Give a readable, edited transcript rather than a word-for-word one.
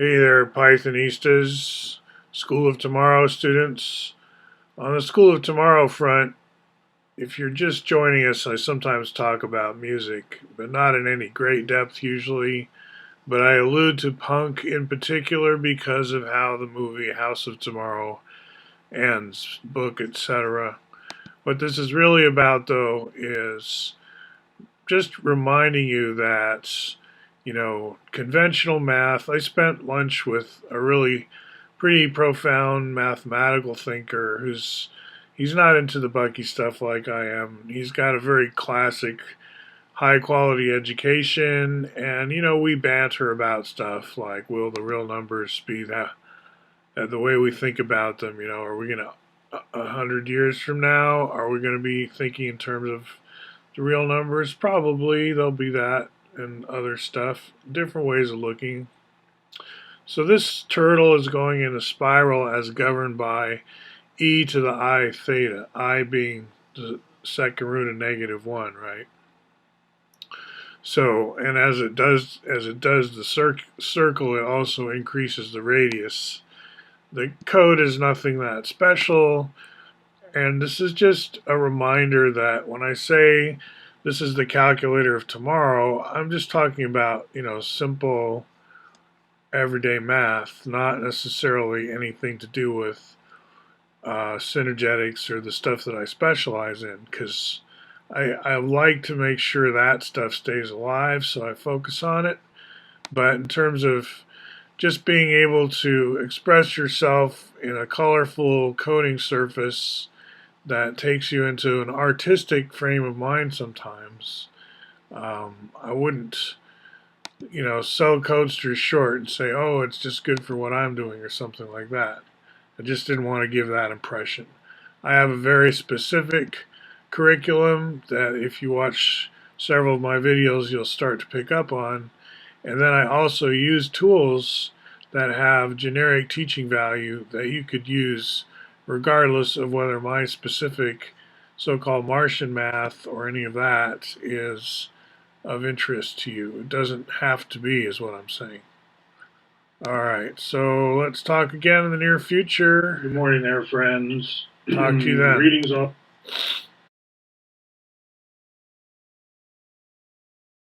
Hey there, Pythonistas, School of Tomorrow students. On the School of Tomorrow front, if you're just joining us, I sometimes talk about music, but not in any great depth usually. But I allude to punk in particular because of how the movie House of Tomorrow ends, book, etc. What this is really about, though, is just reminding you that, conventional math. I spent lunch with a really pretty profound mathematical thinker he's not into the Bucky stuff like I am. He's got a very classic high quality education, and we banter about stuff like, will the real numbers be the way we think about them? Are we going to 100 years from now, are we going to be thinking in terms of the real numbers? Probably there'll be that and other stuff, different ways of looking. So this turtle is going in a spiral as governed by e to the I theta, I being the second root of -1, right? So, and as it does the circle, it also increases the radius. The code is nothing that special, and this is just a reminder that when I say this is the calculator of tomorrow, I'm just talking about, simple everyday math, not necessarily anything to do with synergetics or the stuff that I specialize in, because I like to make sure that stuff stays alive, so I focus on it. But in terms of just being able to express yourself in a colorful coding surface that takes you into an artistic frame of mind sometimes, I wouldn't, sell Codesters short and say, oh, it's just good for what I'm doing or something like that. I just didn't want to give that impression. I have a very specific curriculum that if you watch several of my videos, you'll start to pick up on. And then I also use tools that have generic teaching value that you could use regardless of whether my specific so-called Martian math or any of that is of interest to you. It doesn't have to be, is what I'm saying. All right, so let's talk again in the near future. Good morning there, friends. Talk to you then. Greetings up.